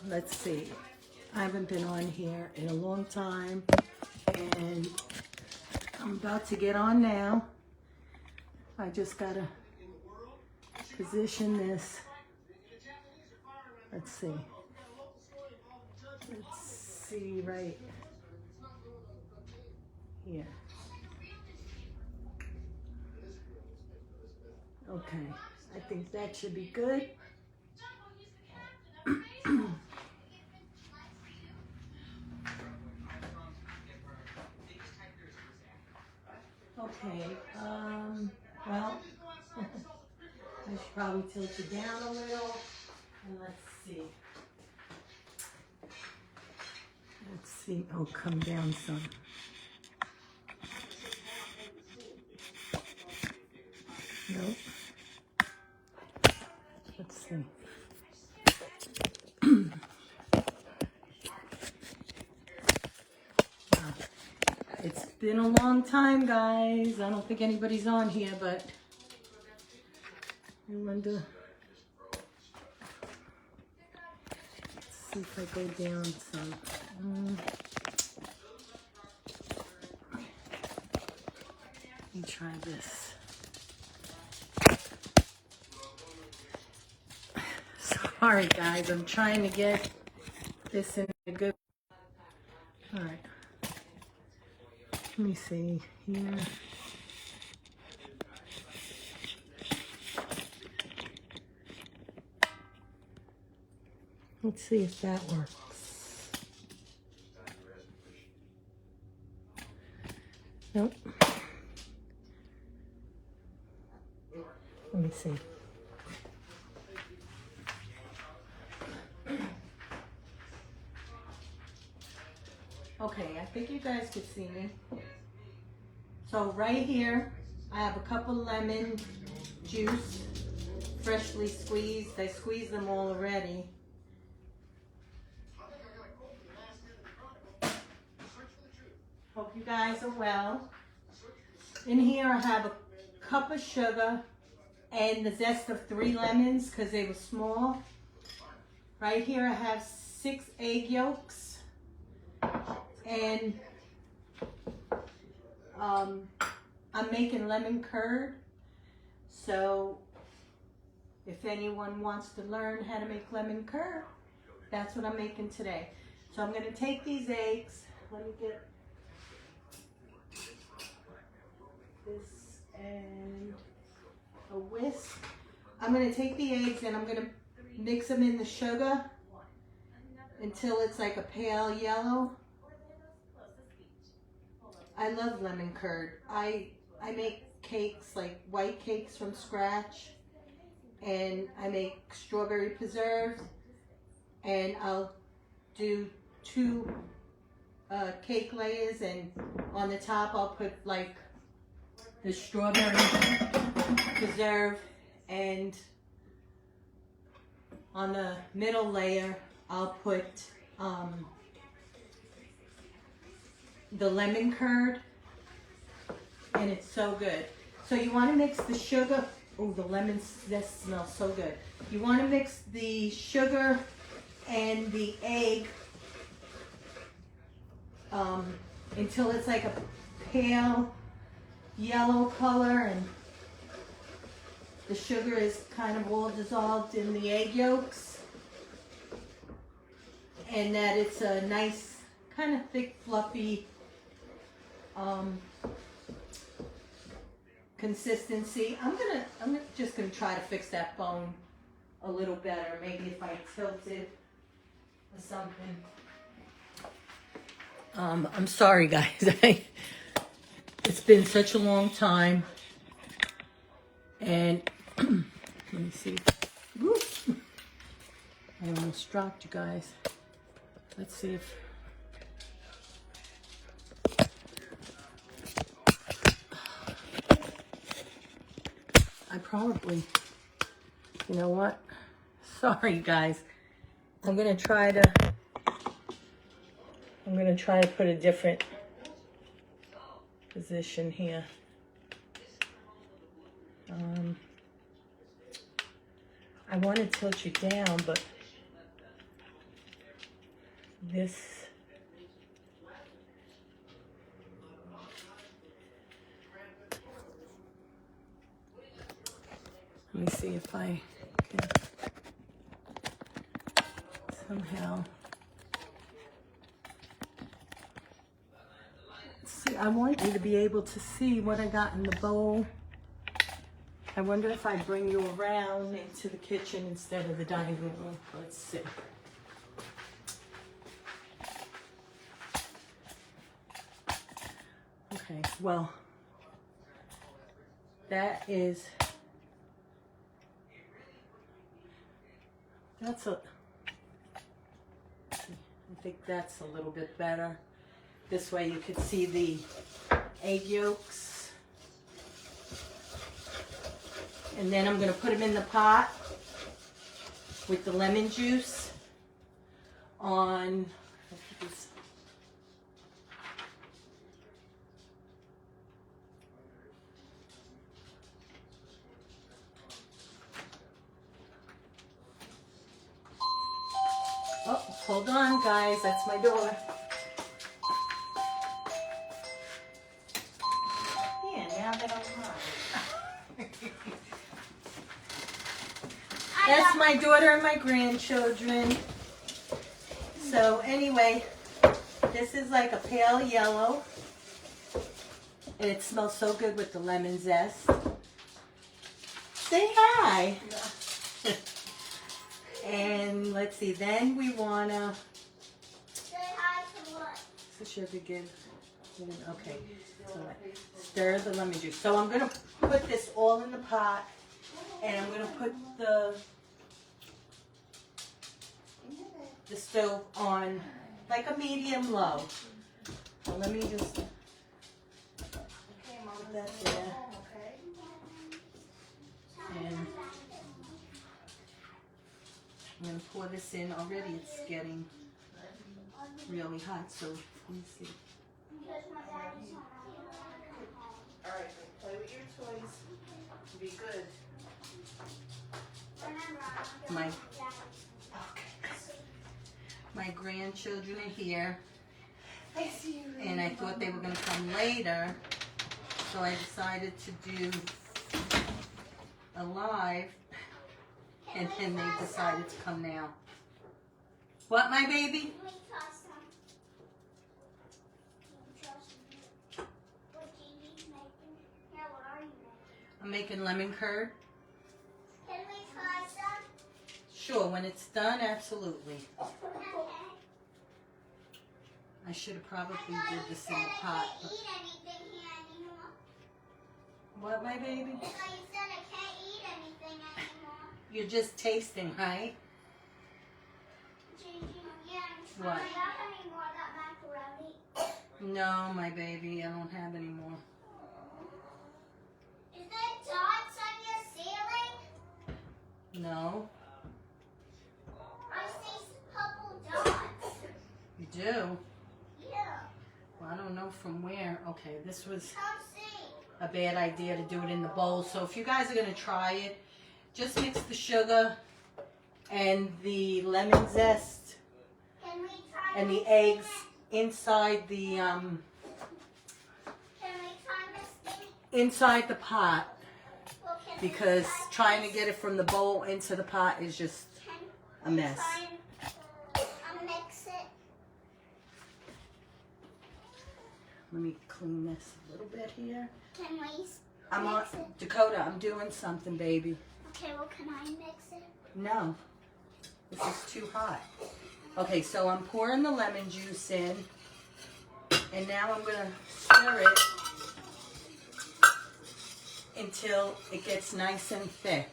Let's see. I haven't been on here in a long time, and I'm about to get on now. I just gotta position this. Let's see. Let's see right here. Okay, I think that should be good. Okay, well, I should probably tilt it down a little, and let's see. Let's see, oh, come down some. Nope. Let's see. It's been a long time, guys. I don't think anybody's on here, but I wonder. Let's see if I go down some. Let me try this. Sorry, guys. I'm trying to get this in a good. All right. Let me see here. Let's see if that works. Nope. Let me see. Okay, I think you guys could see me. So right here, I have a cup of lemon juice, freshly squeezed. I squeezed them all already. Hope you guys are well. In here I have a cup of sugar and the zest of 3 lemons because they were small. Right here I have 6 egg yolks. And I'm making lemon curd. So if anyone wants to learn how to make lemon curd, that's what I'm making today. So I'm going to take these eggs. Let me get this and a whisk. I'm going to take the eggs and I'm going to mix them in the sugar until it's like a pale yellow. I love lemon curd. I make cakes, like white cakes from scratch, and I make strawberry preserves, and I'll do 2 cake layers, and on the top I'll put like the strawberry preserve, and on the middle layer I'll put the lemon curd, and it's so good. So you want to mix the sugar. Oh, the lemon zest smells so good. You want to mix the sugar and the egg until it's like a pale yellow color, and the sugar is kind of all dissolved in the egg yolks, and that it's a nice kind of thick, fluffy consistency. I'm just gonna try to fix that bone a little better. Maybe if I tilt it or something. I'm sorry, guys. It's been such a long time, and let me see. Whoop. I almost dropped you guys. Let's see if. I probably, you know what? Sorry, guys. I'm gonna try to put a different position here. I want to tilt you down, but this. Let me see if I can somehow. See, I want you to be able to see what I got in the bowl. I wonder if I bring you around into the kitchen instead of the dining room. Let's see. Okay, well, that's I think that's a little bit better. This way you could see the egg yolks. And then I'm going to put them in the pot with the lemon juice on, oh, hold on guys, that's my door. Yeah, now that I'm home. That's my daughter and my grandchildren. So anyway, this is like a pale yellow. And it smells so good with the lemon zest. Say hi. And let's see, then we wanna Say hi to what? so should begin. Okay. So stir the lemon juice. So I'm gonna put this all in the pot, and I'm gonna put the stove on like a medium low. So let me just put that there. And I'm going to pour this in. Already it's getting really hot, so let me see. Alright, play with your toys. Be good. My grandchildren are here. I see you. And I thought they were going to come later, so I decided to do a live, and then they decided to come now. What, my baby? Can we toss some? What Gigi's making? Yeah, what are you making? I'm making lemon curd. Can we try some? Sure, when it's done, absolutely. Okay. I should have probably I thought did you this said in the I pot. can't eat anything here anymore. What, my baby? I thought you said I can't eat anything anymore. You're just tasting, right? Gigi, yeah, I'm What? trying. Do you have any more of that macaroni? No, my baby, I don't have any more. Is there dots on your ceiling? No, I see purple dots. you do? Yeah. Well, I don't know from where. Okay, this was Come see. a bad idea to do it in the bowl. So if you guys are going to try it, just mix the sugar and the lemon zest Can we try and the this eggs thing? inside the Can we try this thing? inside the pot, Well, can because we try trying to this? get it from the bowl into the pot is just Can a we mess. try and mix it? Let me clean this a little bit here. Can we I'm on mix it? Dakota. I'm doing something, baby. Okay, well, can I mix it? No, this is too hot. Okay, so I'm pouring the lemon juice in, and now I'm gonna stir it until it gets nice and thick.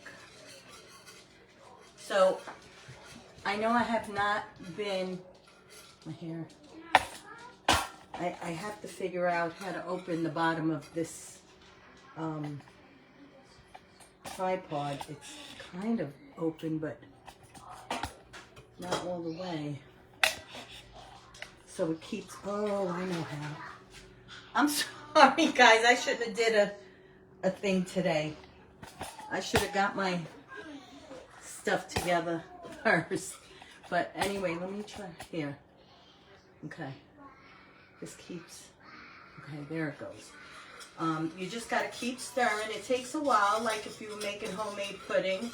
So I know I have not been, my hair, I have to figure out how to open the bottom of this tripod. It's kind of open, but not all the way. So it keeps, oh, I know how. I'm sorry, guys. I shouldn't have did a thing today. I should have got my stuff together first. But anyway, let me try here. Okay. This keeps, okay, there it goes. You just gotta keep stirring. It takes a while, like if you were making homemade pudding.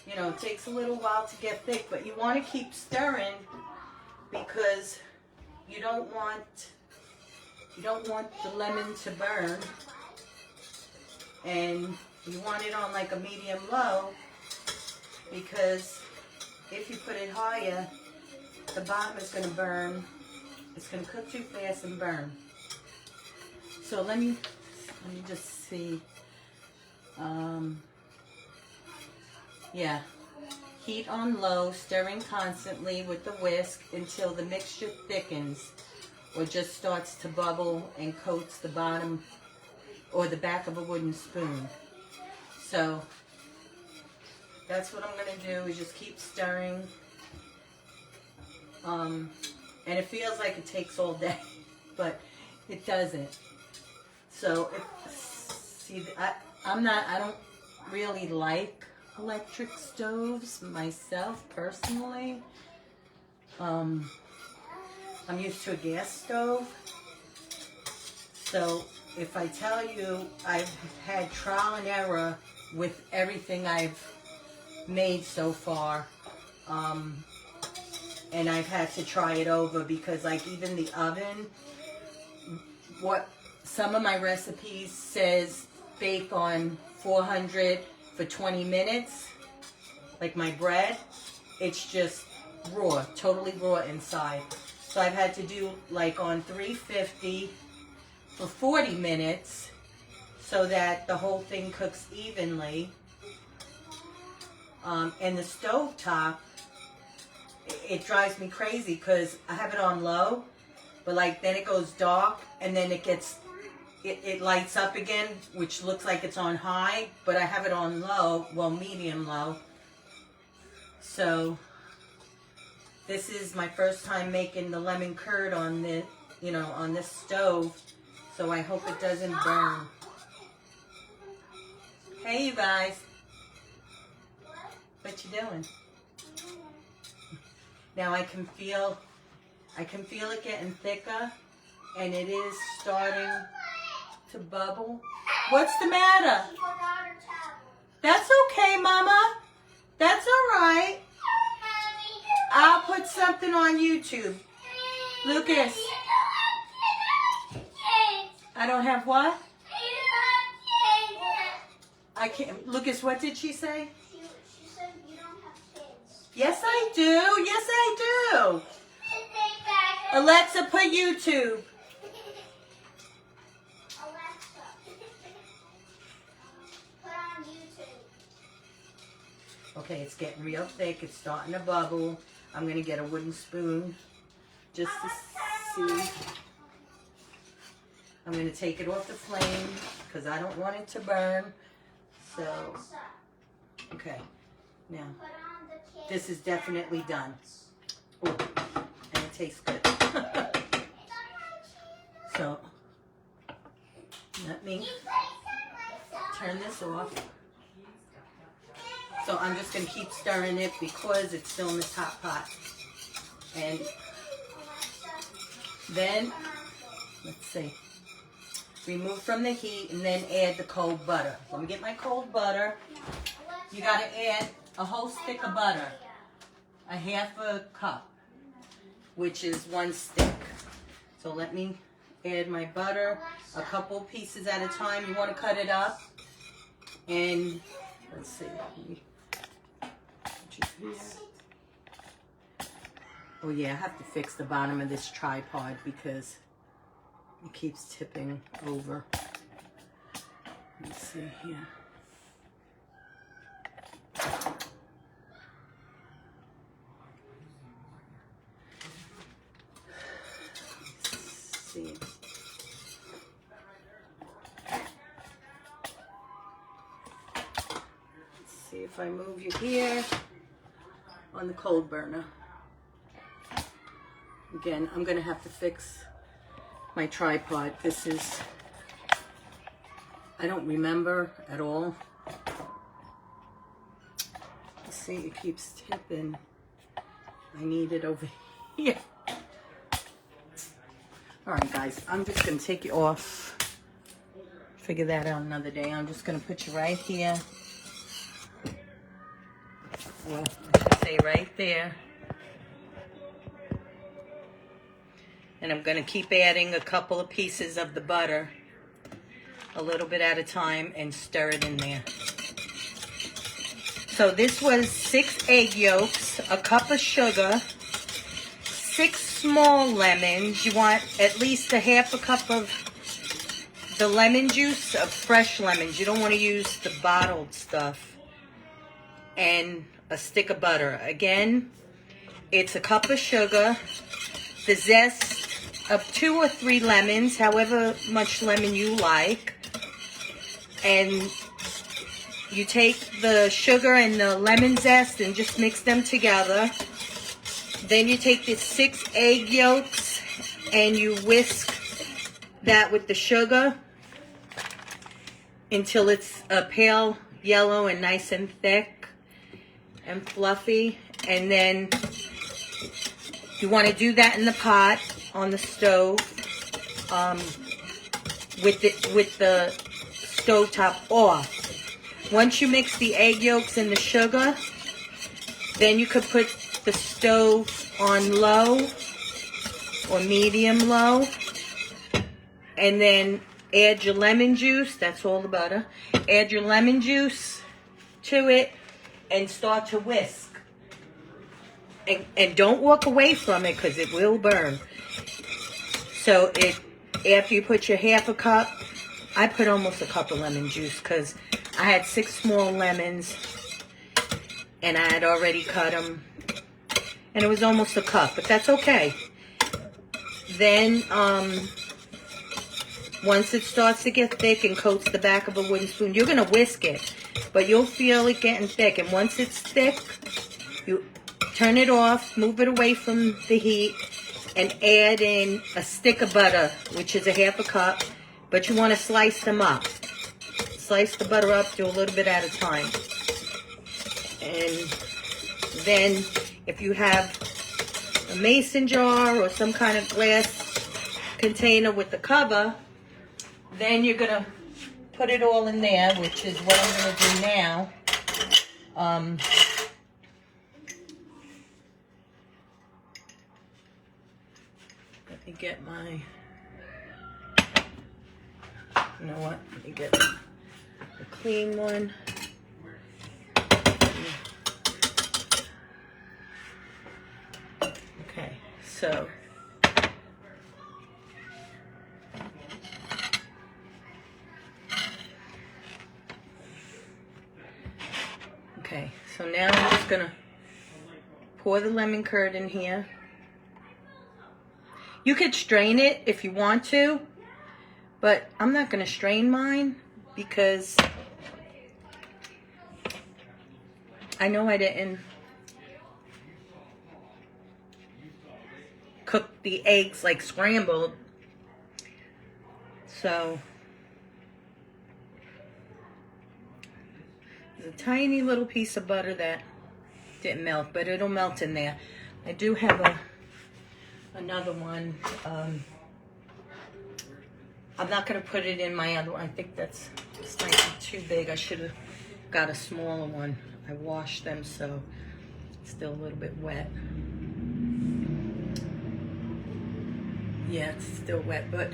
You know, it takes a little while to get thick, but you want to keep stirring because you don't want the lemon to burn, and you want it on like a medium low, because if you put it higher, the bottom is going to burn. It's going to cook too fast and burn. So let me just see. Yeah, heat on low, stirring constantly with the whisk until the mixture thickens or just starts to bubble and coats the bottom or the back of a wooden spoon. So that's what I'm going to do, is just keep stirring. And it feels like it takes all day, but it doesn't. So, I don't really like electric stoves myself personally. I'm used to a gas stove. So if I tell you I've had trial and error with everything I've made so far, and I've had to try it over, because like even the oven, what some of my recipes says bake on 400 for 20 minutes, like my bread, it's just raw, totally raw inside. So I've had to do like on 350 for 40 minutes so that the whole thing cooks evenly. And the stove top, it drives me crazy because I have it on low, but like then it goes dark and then it lights up again, which looks like it's on high, but I have it on low, well, medium low. So this is my first time making the lemon curd on the, on this stove. So I hope it doesn't burn. Hey, you guys. What you doing? Now I can feel it getting thicker, and it is starting to bubble. What's the matter? That's okay, Mama. That's all right. I'll put something on YouTube. Lucas. I don't have what? I can't. Lucas, what did she say? She said you don't have kids. Yes, I do. Yes, I do. Alexa, put YouTube. Alexa, put on YouTube. Okay, it's getting real thick. It's starting to bubble. I'm going to get a wooden spoon just to see. I'm going to take it off the flame because I don't want it to burn. So, Alexa, okay. Now, put on the kids. this is definitely done. Ooh, and it tastes good. So, let me turn this off. So I'm just going to keep stirring it because it's still in this hot pot. And then, let's see, remove from the heat and then add the cold butter. Let me get my cold butter. You got to add a whole stick of butter, a half a cup, which is 1 stick. So let me add my butter, a couple pieces at a time. You want to cut it up. And let's see. Oh yeah, I have to fix the bottom of this tripod because it keeps tipping over. Let's see here. Let's see. See if I move you here on the cold burner. Again, I'm going to have to fix my tripod. This is, I don't remember at all. Let's see, it keeps tipping. I need it over here. All right, guys, I'm just going to take you off. Figure that out another day. I'm just going to put you right here. Well, I should say right there. And I'm going to keep adding a couple of pieces of the butter, a little bit at a time, and stir it in there. So this was 6 egg yolks, a cup of sugar, 6 small lemons. You want at least a half a cup of the lemon juice, of fresh lemons. You don't want to use the bottled stuff. And a stick of butter. Again, it's a cup of sugar, the zest of 2 or 3 lemons, however much lemon you like. And you take the sugar and the lemon zest and just mix them together. Then you take the 6 egg yolks and you whisk that with the sugar until it's a pale yellow and nice and thick and fluffy. And then you want to do that in the pot on the stove with the stove top off. Once you mix the egg yolks and the sugar, then you could put the stove on low or medium low, and then add your lemon juice. That's all the butter. Add your lemon juice to it and start to whisk. And don't walk away from it because it will burn. So after you put your half a cup, I put almost a cup of lemon juice because I had 6 small lemons and I had already cut them. And it was almost a cup, but that's okay. Then, once it starts to get thick and coats the back of a wooden spoon, you're going to whisk it, but you'll feel it getting thick. And once it's thick, you turn it off, move it away from the heat, and add in a stick of butter, which is a half a cup, but you want to slice them up. Slice the butter up, do a little bit at a time. And then if you have a mason jar or some kind of glass container with the cover, then you're going to put it all in there, which is what I'm going to do now. Let me get my, you know what, let me get a clean one. Okay, so now I'm just gonna pour the lemon curd in here. You could strain it if you want to, but I'm not gonna strain mine because I know I didn't cook the eggs like scrambled. So there's a tiny little piece of butter that didn't melt, but it'll melt in there. I do have another one. I'm not going to put it in my other one. I think that's slightly too big. I should have got a smaller one. I washed them, so it's still a little bit wet. Yeah, it's still wet, but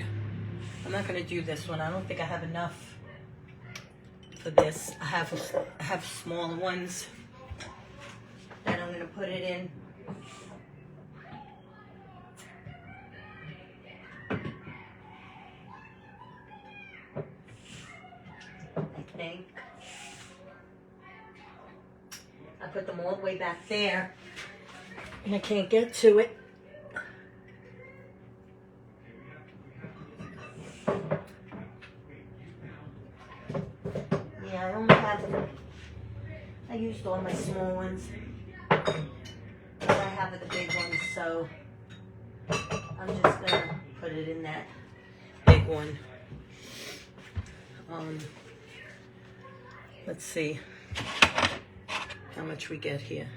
I'm not going to do this one. I don't think I have enough for this. I have smaller ones that I'm going to put it in. I think. I put them all the way back there and I can't get to it. Yeah, I only have, I used all my small ones, but I have the big ones, so I'm just gonna put it in that big one. Let's see how much we get here.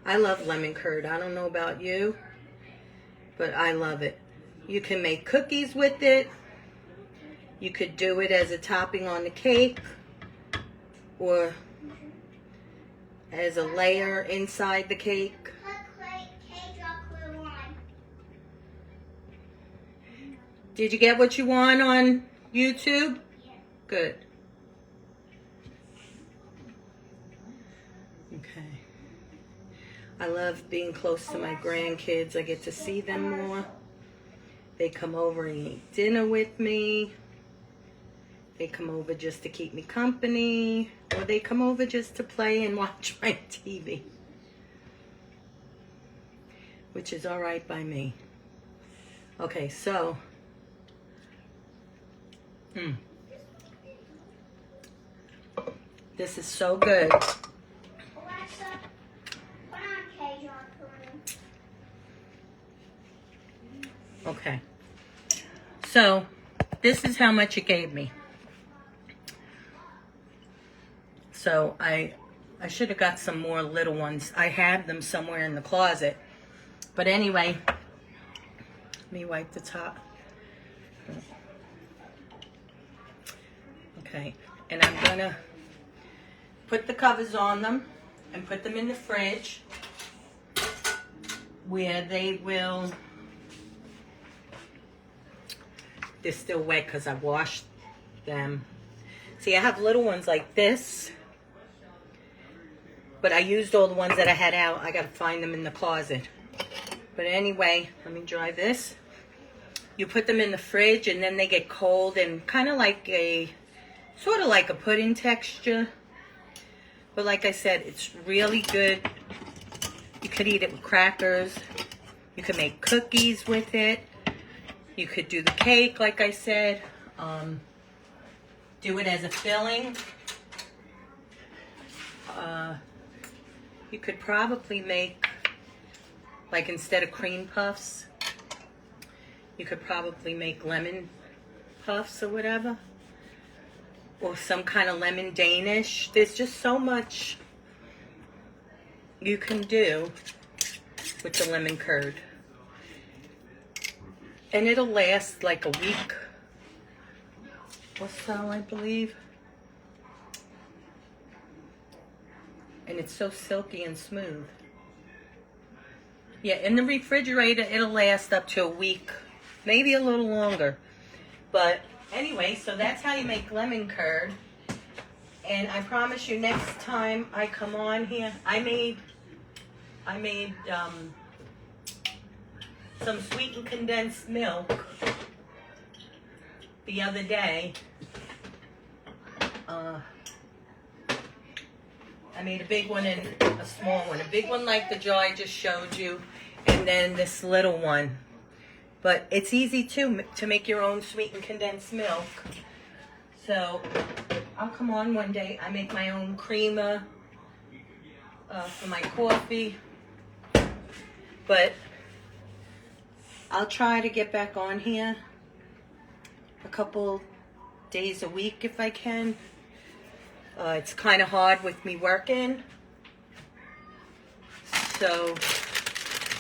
I love lemon curd. I don't know about you, but I love it. You can make cookies with it. You could do it as a topping on the cake or as a layer inside the cake. Did you get what you want on YouTube? Yeah. Good. Okay. I love being close to my grandkids. I get to see them more. They come over and eat dinner with me. They come over just to keep me company. Or they come over just to play and watch my TV. Which is all right by me. Okay, so... This is so good. Alexa, put on Cajun pudding. Okay. So, this is how much it gave me. So, I should have got some more little ones. I have them somewhere in the closet. But anyway, let me wipe the top. Okay, and I'm gonna put the covers on them and put them in the fridge where they will, they're still wet because I washed them. See, I have little ones like this, but I used all the ones that I had out. I gotta find them in the closet. But anyway, let me dry this. You put them in the fridge and then they get cold and kind of like a, sort of like a pudding texture. But like I said, it's really good. You could eat it with crackers. You could make cookies with it. You could do the cake, like I said. Do it as a filling. You could probably make, like instead of cream puffs, you could probably make lemon puffs or whatever. Or some kind of lemon Danish. There's just so much you can do with the lemon curd. And it'll last like a week or so, I believe. And it's so silky and smooth. Yeah, in the refrigerator, it'll last up to a week. Maybe a little longer. But anyway, so that's how you make lemon curd. And I promise you, next time I come on here, I made some sweetened condensed milk the other day. I made a big one and a small one. A big one like the jar I just showed you, and then this little one. But it's easy too to make your own sweetened condensed milk. So I'll come on one day. I make my own creamer for my coffee. But I'll try to get back on here a couple days a week if I can. It's kind of hard with me working. So,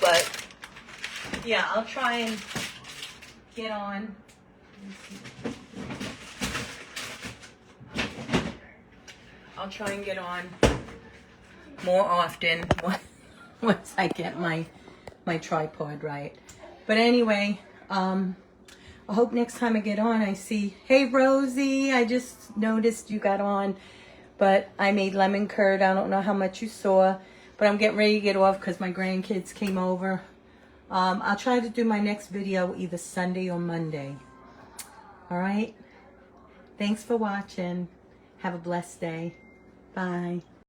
but yeah, I'll try and get on. I'll try and get on more often once I get my tripod right. But anyway, I hope next time I get on I see, hey Rosie, I just noticed you got on. But I made lemon curd. I don't know how much you saw, but I'm getting ready to get off because my grandkids came over. I'll try to do my next video either Sunday or Monday. All right? Thanks for watching. Have a blessed day. Bye.